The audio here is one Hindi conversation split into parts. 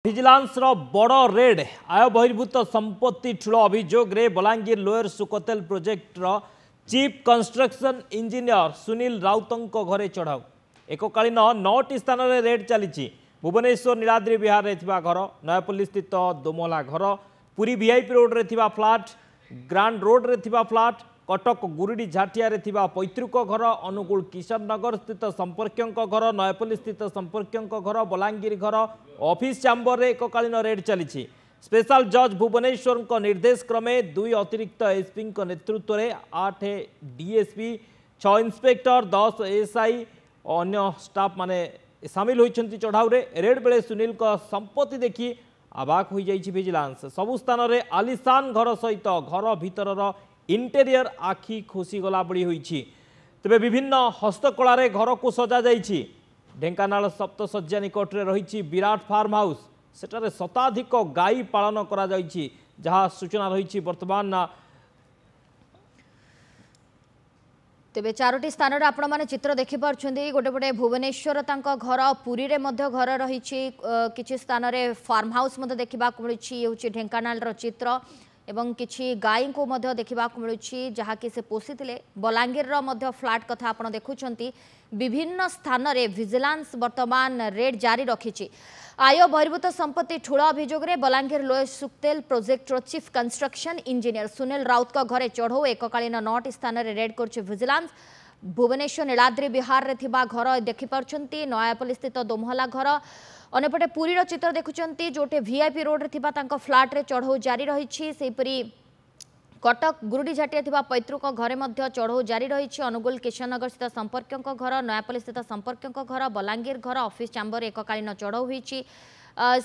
ভিজিলান্স বড় রেড আয় বহির্ভূত সম্পত্তি ঠুল অভিযোগ বলাঙ্গীর লোयर सुकोतेल प्रोजेक्टर चीफ कंस्ट्रक्शन इंजीनियर सुनील राउतंक घरे चढ़ाऊ एककालीन 9टी स्थान में रेड चली भुवनेश्वर नीलाद्री विहार में घर नयापल्ली स्थित दोमला घर पुरी वीआईपी रोड रे फ्लाट ग्रांड रोड रे फ्लाट कटक गुरुडी झाटिया पैतृक घर अनुगुल किशन नगर स्थित संपर्क घर नयापल्ली स्थित संपर्क घर बलांगीर घर ऑफिस चैम्बर एककालीन रेड चली स्पेशल जज भुवनेश्वर निर्देश क्रमे 2 अतिरिक्त एसपी नेतृत्व में 8 डीएसपी 6 इन्स्पेक्टर 10 एसआई और अन्य स्टाफ माने सामिल होती चढ़ाऊ रेड बेले सुनील संपत्ति देखी आबाक हो जाइए विजिलेंस सबु स्थान में आलिशान घर सहित घर भीतर इंटेरियर आखि खोसीगला बड़ी होती तेरे विभिन्न हस्तकलार घर को सजा जाइए ढेंकानाल सप्तशଯ୍ୟା निकट में रही विराट फार्म हाउस सेठारे शताधिक गाई पालन करा जाइए जहाँ सूचना रही वर्तमान तेबे 4टी स्थान आपण माने चित्र देखि पारछंदी गोटे पटे भुवनेश्वर तांको घर पुरी रे मध्य घर रही किछि स्थान रे फार्म हाउस मध्य देखिबा को मिलछि होछि ढेंकानाल रो चित्र एवं किछि गाई को मध्य देखिबा को मिलछि जहा कि से पोषितिले बलांगीर रो मध्य फ्लैट कथा आपण देखुछंती विभिन्न स्थान रे विजिलेंस वर्तमान रेड जारी रखिछि आय बहिर्भूत संपत्ति ठूल अभियोग रे बलांगीर लोयर सुकोतेल प्रोजेक्टर chief construction engineer Sunil Rout का घरे चढ़ऊ एककालीन 9टी स्थान रे रेड करछि विजिलेंस भुवनेश्वर नीलाद्री विहार रे थिबा घर देखि पारछंती नयापल्ली स्थित दोमहला घर अनेपटे पुरीर चित्र देखुंत जोटे वीआईपी रोड रे थिबा तांको फ्लैट रे चढ़ऊ जारी रही सेपरी कटक गुरुडी झाटिया थिबा पैतृक घरे मध्य चढ़ऊ जारी रही अनुगुल किशन नगर स्थित संपर्क घर नयापल्ली स्थित संपर्क घर बलांगीर घर ऑफिस चैम्बर एककालीन चढ़ऊ होईछि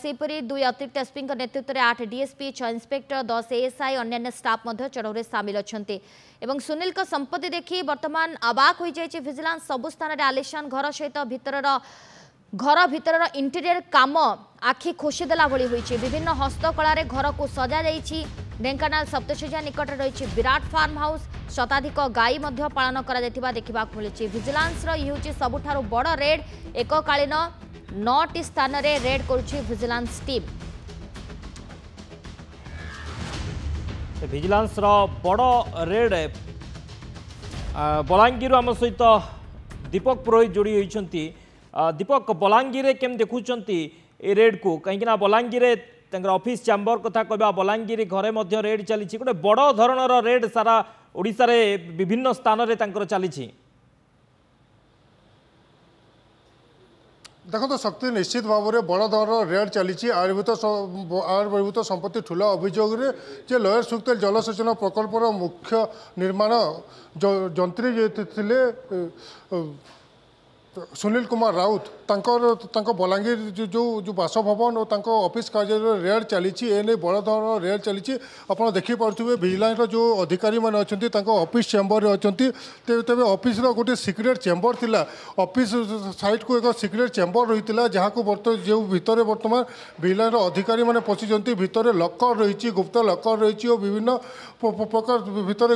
सेपरी 2 अतिरिक्त एसपी नेतृत्व में 8 डीएसपी 6 इन्स्पेक्टर 10 एएसआई अन्य स्टाफ चढ़ऊ सामिल अच्छा एवं सुनील का संपत्ति देखी वर्तमान आबाक हो जाइए विजिलेंस सबु स्थान में आलिशान घर सहित घर भीतर इंटीरियर काम आखि खोसीदेला भली होईछि विभिन्न हस्तकलार घर को सजा जाइछि ढेंकानाल सप्तशଯ୍ୟା निकट रही विराट फार्म हाउस शताधिक गाई मध्य पालन करा जायतिबा देखिबा मिलछि विजिलेंस रो इहुछि सबुठारु बड़ रेड एककालीन 9टी स्थान रे रेड करुछि विजिलेंस टीम विजिलेंस रो बड़ रेड बलांगीर आम सहित दीपक पुरोहित जोड़ी होइछंती दीपक बलांगीर केम देखुंती ए रेड को कहीं बलांगीर ऑफिस चैम्बर कथा कहबा बलांगीर घरे मध्य रेड चली गोटे बड़ धरणर रेड सारा ओडिशा रे विभिन्न स्थान रे तांकर चली देखो तो शक्ति निश्चित भाव में बड़ धरण रेड चली आयुर्भूत संपत्ति ठूल अभियोग जे लोयर सुकोतेल जलसेचन प्रकल्पर मुख्य निर्माण जंत्री थे सुनील कुमार राउत बलांगीर जो बासभवन और ऑफिस कार्य रेड चली एने बड़ धरण रेड चली आपड़ देखिपे विजिलेंस जो अधिकारी मैंने अच्छा ऑफिस चैम्बर अच्छा तेज ऑफिस गोटे सिक्रेट चैम्बर थिला ऑफिस साइड को एक सिक्रेट चैम्बर रही है जहाँ को जो भितर बर्तमान विजिलेंस अधिकारी मैंने पशिंट भितर लकर रही गुप्त लकर रही और विभिन्न प्रकार भितर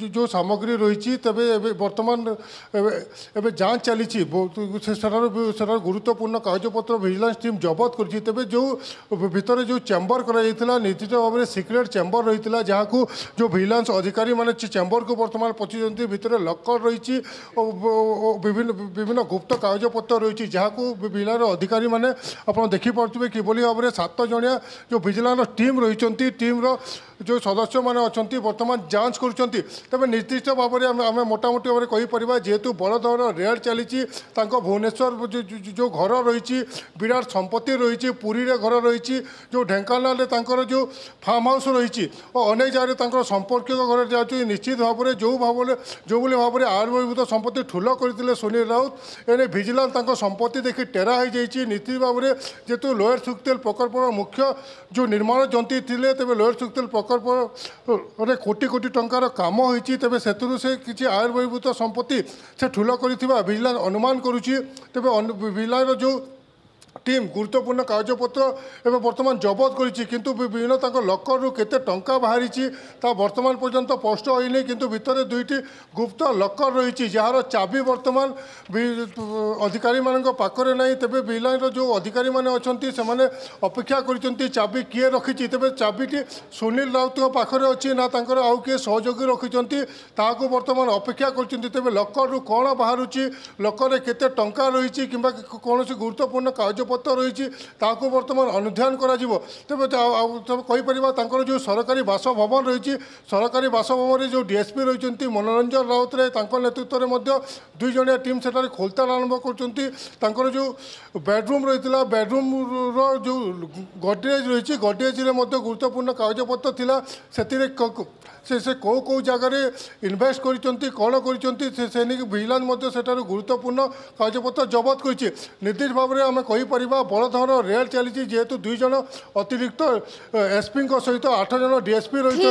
जो सामग्री रही तेज बर्तमान जांच चली गुरुत्वपूर्ण कागजपत्र विजिलेंस टीम जबत कर जो भितर जो चैम्बर करा निश्चित भाव में सिक्रेट चैम्बर रही है जहाँ को जो विजिलेंस अधिकारी माने चैम्बर को बर्तमान पशिंट भितर लकर रही विभिन्न गुप्त कागजपत्र रही जहाँ को विजिलेंस अधिकारी माने आप देखिपे किभली भाव में 7 जणिया जो विजिलेंस टीम रही टीम जो सदस्य मैंने अच्छा बर्तमान जांच कर निर्दिष्ट भाव में आम मोटामोटी भाव में कहीपर जेहेतु बड़ धरण रेड चली भुवनेश्वर जो घर रही विराट संपत्ति रही पुरी रे घर रही जो ढेंकानाल जो फार्म हाउस रही और अनेक जगह संपर्क घर जाऊँगी निश्चित भाव में जो भाव में आयुर्भूत संपत्ति ठूल करते सुनील राउत एने विजिलेंस संपत्ति देखी टेरा हो जाइए निश्चित भाव में जेहेतु लोयर सुकोतेल प्रकल्प मुख्य जो निर्माण जंत्री थे तेज लोयर सुकोतेल प्रकल्प कोटी कोटी टंकार काम होती तेज से किसी आयुर्भूत संपत्ति से ठूल कर विजिलेंस अनुमान करुच्ची तेज विजिलेंस जो टीम गुरुत्वपूर्ण कागजपत्र एवं वर्तमान जबत करिछि किंतु विभिन्न तांको लकर रु केते टंका बाहरिछि ता वर्तमान पर्यंत स्पष्ट होइनै किंतु भितरे दुईटी गुप्त लकर रहिछि जार चाबी वर्तमान अधिकारी मानक पाखरे नै तबे बिलाइर जो अधिकारी माने अछंती से माने अपेक्षा करिसंती चाबी किए रखिछि तबे चाबीटी सुनील राउत पाखरे अछि ना तांकर आउ किए सहयोगी रखिसंती ताको वर्तमान अपेक्षा करिसंती तबे लकर रु कोन बाहरुछि लकर केते टंका रहिछि किंबा कोनोसी गुरुत्वपूर्ण कागजपत्र रही बर्तमान अनुधान तेज कहीपर जो सरकारी बासभवन रही सरकारी बासभवन जो डीएसपी रही मनोरंजन राउत नेतृत्व में दुई जणिया टीम से खोलताड़ आरंभ कर जो बेडरूम रही बेडरूम जो गडरेज रही गडरेज गुरुत्वपूर्ण कागजपत्र से कौ जगार इनभेस्ट कर कौन कर भिलान गुरुत्वपूर्ण कागजपत्र जबत कर निर्दिष्ट भाव में आम कहीपर बड़ धरण रेड चली जेहेतु दुई जन अतिरिक्त एसपी सहित 8 जन डीएसपी रही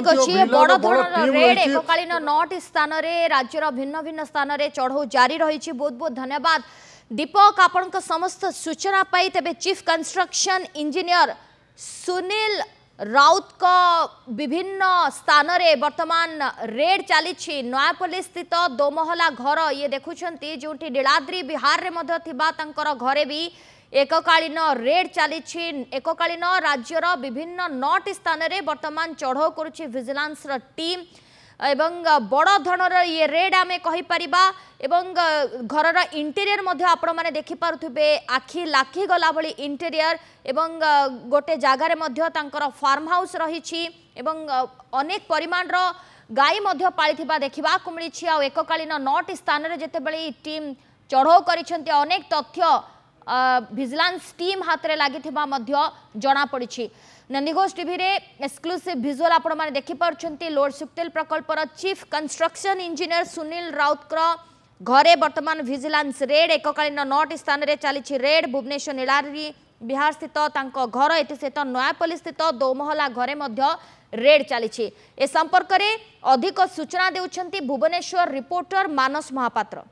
एककालीन 9 स्थान राज्यर भिन्न भिन्न स्थान चढ़ऊ जारी रही। बहुत बहुत धन्यवाद दीपक आपण समस्त सूचना पाई। तेबे chief construction engineer Sunil Raut को विभिन्न स्थान रे वर्तमान रेड चली नयापल्ली स्थित दोमहला घर ये देखुंट जो नीलाद्री बिहार में घरे भी एककालीन रेड चली एककालीन राज्यर विभिन्न 9 स्थान रे वर्तमान चढ़ऊ करुछि विजिलेंस टीम एवं बड़ धरणर ये रेड आमे कहि परिबा एवं घरर इंटेरियर मध्ये आपण माने देखि पारुथिबे आखि लाखि गला भली इंटेरियर एवं गोटे जगार मध्ये तांकर फार्म हाउस रहिछि एवं अनेक परिमाण रो गाय मध्ये पालिथिबा देखिबा को मिलिछि। आ एककालीन 9 स्थान रे जेतेबेले टीम चढ़ऊ करिसेंती अनेक तथ्य विजिलेंस टीम हाथ रे लागिथिबा मध्ये जणा पड़िछि। नंदीघोष टीवी रे एक्सक्लूसिव विजुअल आपण माने देखि पारुछंती लोड सुक्तेल प्रकल्पर chief construction engineer Sunil Rout घरे वर्तमान विजिलेंस रेड एककालीन 9 स्थान रे चली रेड भुवनेश्वर नीलाद्री बिहार स्थित तांको घर एति सहित नयापल्ली स्थित दोमहला घरे मध्य रेड चली। ए संपर्क रे अधिक सूचना देउछंती भुवनेश्वर रिपोर्टर मानस महापात्र।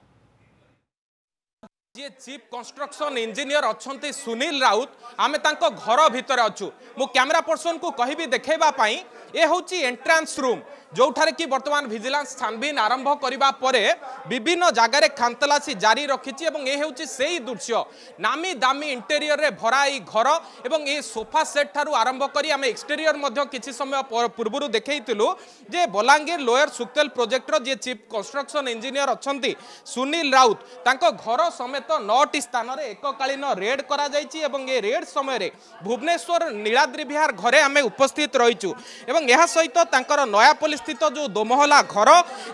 जी चीफ कंस्ट्रक्शन इंजीनियर अच्छा सुनील राउत आमे तांको घर भितर अच्छु मु कैमरा पर्सन को कहबी देखैबा पाई ए होची एंट्रांस रूम जोठारे कि वर्तमान विजिलेंस छानबीन आरंभ करिबा परे विभिन्न जगार खानतलासी जारी रखिछि एवं ए होची सेही दृश्य नामी दामी इंटेरियर रे भरा ई घर एवं ए सोफा सेट थारु आरंभ करी आमे एक्सटेरियर मध्ये किछि समय पूर्वरु देखैतिलु जे बलांगीर लोयर सुक्तेल प्रोजेक्ट रो जे चीफ कंस्ट्रक्शन इंजीनियर अछंती सुनील राउत तांको घर समेत 9 स्थान रे एककालीन रेड करा जायछि एवं ए रेड समय रे भुवनेश्वर नीलाद्री बिहार घरे आमे उपस्थित रहिछु एवं एहा सहित तांकर नयापल्ली स्थित जो दोमहला घर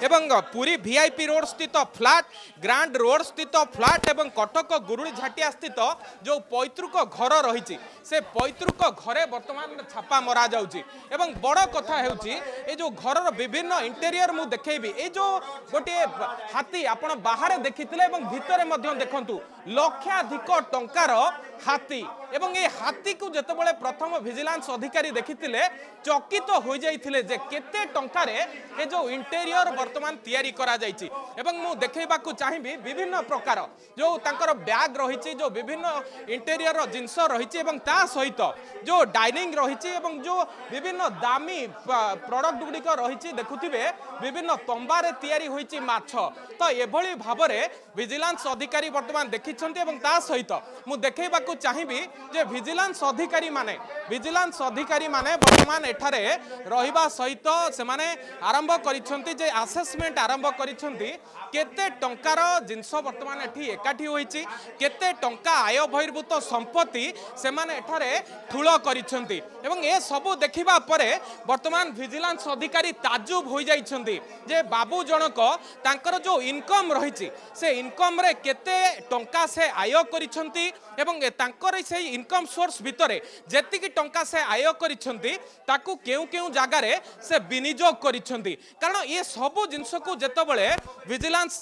एवं पुरी वीआईपी रोड स्थित फ्लैट ग्रांड रोड स्थित फ्लैट एवं कटक गुरुड़ी झाटिया स्थित जो पैतृक घर रही से पैतृक घरे वर्तमान छापा मरा जाउची एवं बड़ कथा हेउची ए जो घर विभिन्न इंटेरियर मु देखैबी ए जो गोटे हाथी आपण बाहर देखिथिले एवं भितरे मध्य देखंतु लक्षाधिक टंकार हाथी एवं ए हाथी को जेतेबेले प्रथम विजिलेंस अधिकारी देखिथिले चकित हो जाइथिले जे केते टंकारे ए जो इंटेरियर वर्तमान तैयारी करा जाइछि एवं मु देखैबा को चाहिबी विभिन्न प्रकार जो तांकर बैग रहिछि जो विभिन्न इंटेरियर जिंस रहिछि एवं ता सहित जो डाइनिंग रहिछि एवं जो विभिन्न दामी प्रोडक्ट गुडिक रहिछि देखुथिबे विभिन्न तंबारे तैयारी होइछि माछ तो एभली भाबरे विजिलेंस अधिकारी वर्तमान देखिछन्ते एवं ता सहित मु देखैबा को चाहिबी जे विजिलेंस अधिकारी माने वर्तमान एठारे रहिबा सहित से माने आरंभ करिछन्ति जे असेसमेंट आरंभ करिछन्ति केते टंकार जिंस वर्तमान एठी एकाठी होइछि केते टंका आय बहिर्भूत संपत्ति से माने एठारे ठुळ करिछन्ति एवं ए सब देखिबा परे वर्तमान विजिलेंस अधिकारी ताजुब होई जाइछन्ति जे बाबू जनक तांकर जो इनकम रहिछि से इनकम रे केते टंका से आय करिछन्ति एवं तांकर से इनकम सोर्स भितरे जेतिकी टंका से आय करिछन्ति ताकू केउ केउ जगार से विनियोग करिछन्ति कारण ये सब जिनस को जेतबेले विजिलेंस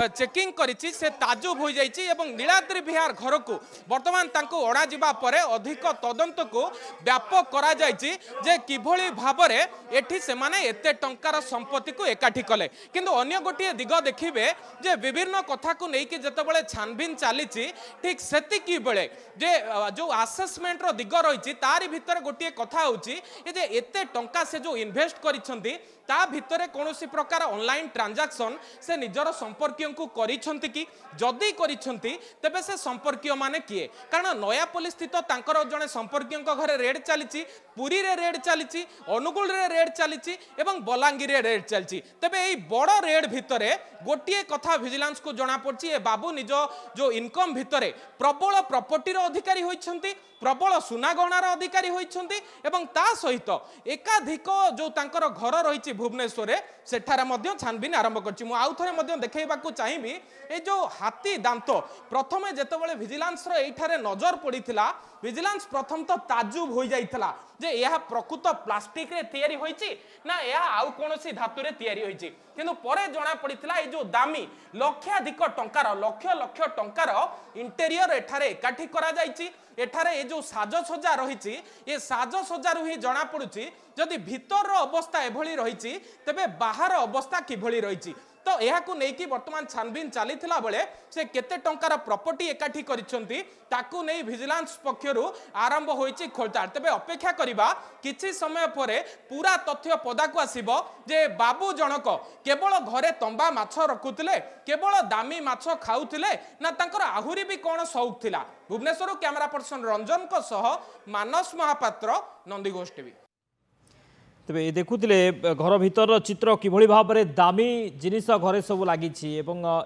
चेकिंग करिछि से ताजुब हो जाइछि एवं नीलाद्री बिहार घर को वर्तमान तांको अणा जिबा परे अधिक तदंत को व्यापक करा जाइछि जे किभली भाबरे एठी से माने एते टंकार संपत्ति को एकाठी कले किंतु अन्य गोटे दिग देखिबे जे विभिन्न कथा को नेकी जेतबेले छानबीन चलीछि ठीक सेतिक कि बेले जे जो आसेसमेंट रो दिग रही तारी भितर गोटे कथा होची जे एते टंका से जो इन्वेस्ट करिसंती ता भितर कौनसी प्रकार ऑनलाइन ट्रांजैक्शन से निजर संपर्कियों को करिसंती कि जदि करिसंती तबे से संपर्किय माने किए कारण नयापल्ली स्थित तांकर जने संपर्कियों घरे रेड चली पुरी रे रेड चली अनुगुल रे रेड चली एवं बलांगीर रे रेड चली तबे यही बड़ रेड भितर गोटे कथा विजिलेंस को जना पड़ी ए बाबू निज जो इनकम भितर प्रबल प्रॉपर्टी अधिकारी होइछंती प्रबल सुना गहनार अधिकारी होइछंती एवं ता सहित एकाधिक जो तांकर घर रही भुवनेश्वर सेठारे मध्य छानबीन आरंभ करछि मु आउ थरे मध्य देखैबाकू चाहिबी ए जो हाथी दांत प्रथमे जेतेबेले विजिलेंस रो एठारे नजर पड़ीथिला विजिलेंस प्रथम तो ताजुब हो जाइथिला जे यह प्रकृत प्लास्टिक रे तयारी होइछि ना यह आउ कोनोसी धातु रे तयारी होइछि किंतु परे जणा पड़ीथिला ए जो दामी लक्षाधिक टंकार लक्ष लक्ष टंकार इंटेरियर एठारे एकाठी करा जाइछि एठारे ए जो साजसज्जा रही ये साजसज्जार ही जना पड़ुछि जदि भीतर अवस्था एभली रही तेबे बाहर अवस्था किभली रही तो यह नहीं बर्तमान छानबीन चली बेले से केते टंकार प्रॉपर्टी एकाठी करिसंती ताकू नहीं विजिलेंस पक्षरु आरंभ होइछि खोलताड़ तेबे अपेक्षा करिबा किछि समय परे पूरा तथ्य पदाकू आसीबो जे बाबू जनक केवल घरे तंबा माछ रखुतिले केवल दामी माछ खाउतिले ना तांकर आहुरी भी कोन शौक थिला भुवनेश्वर कैमरा पर्सन रंजन को सह मानस महापात्र नंदीघोष टीवी तेरे ये देखुले घर भीतर चित्र किभली भाव में दामी जिनिस घरे सब लगी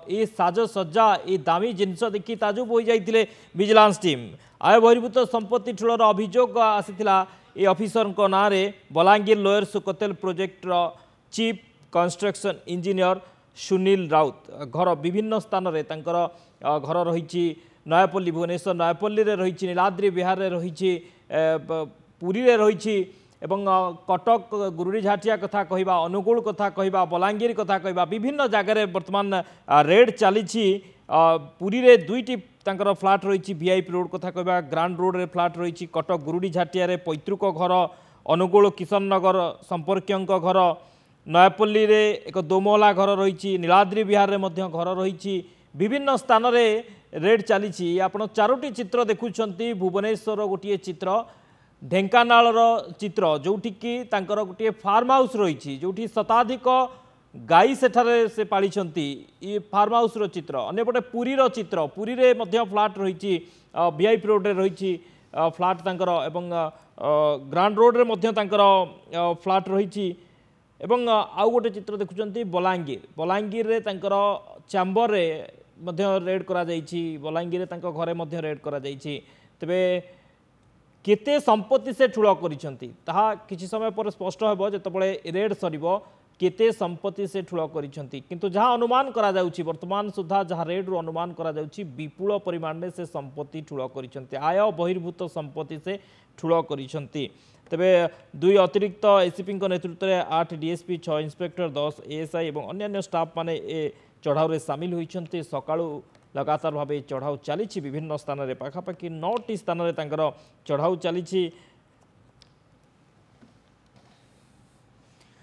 ये साजसज्जा ये दामी जिनिस देखी ताजुब हो जाते विजिलेंस टीम आय बहिर्भूत संपत्ति ठूलर अभियोग आसीथिला ये ऑफिसर ना बलांगीर लोयर सुकतेल प्रोजेक्टर chief construction engineer Sunil Rout घर विभिन्न स्थान में घर रही नयापल्ली भुवनेश्वर नयापल्ली रही नीलाद्री विहार रही पुरी रही एवं कटक गुरुडीझाटिया कथा कहवा अनुगुल कथा कहवा बलांगीर कथा कहवा विभिन्न जगार बर्तमान रेड चली पुरी रे दुईटी तांकर फ्लाट रही वीआईपी रोड कथा कहवा ग्रांड रोड रे फ्लाट रही कटक गुरुडीझाटिया रे पैतृक घर अनुगुल किशन नगर संपर्कियों घर नयापल्ली रे एक दोमहला घर रही नीलाद्री विहार रे मध्य घर रही विभिन्न स्थान रे रेड चली आपण चारोटी चित्र देखुछंती भुवनेश्वर गोटे चित्र ढेंकानाल चित्र जोटिकी गोटे फार्म हाउस रही जो शताधिक गाई सेठारे से पालिछंती ये फार्म हाउस चित्र अन्यपटे पुरी चित्र पुरी रे मध्य फ्लाट रही वीआईपी रोड रे रही फ्लाट तांकर एवं ग्रांड रोड रे मध्य तांकर फ्लाट रही एवं आउ गोटे चित्र देखुछंती बलांगीर रे तांकर चैम्बर रे मध्य रेड करा जाइछि बलांगीर रे तांकर घरे मध्य रेड करा जाइछि तेबे केते संपत्ति से ठूल कर समय पर स्पष्ट हो जिते रेड सर केते संपत्ति से ठूल कर जहाँ अनुमान करा जाउछि वर्तमान सुधा जहाँ रेड रु अनुमान करा जाउछि विपुल परिमाण में से संपत्ति ठूल कर आय बहिर्भूत संपत्ति से ठूल कर तेबे दुई अतिरिक्त एसीपी नेतृत्व में 8 डीएसपी 6 इंस्पेक्टर 10 एएसआई और अन्य स्टाफ माने ए चढ़ाऊ सामिल होइछन्ति सकाळु लगातार भाव चढ़ाऊ चली विभिन्न स्थान में पाखापाखि 9टी स्थान में चढ़ाऊ चली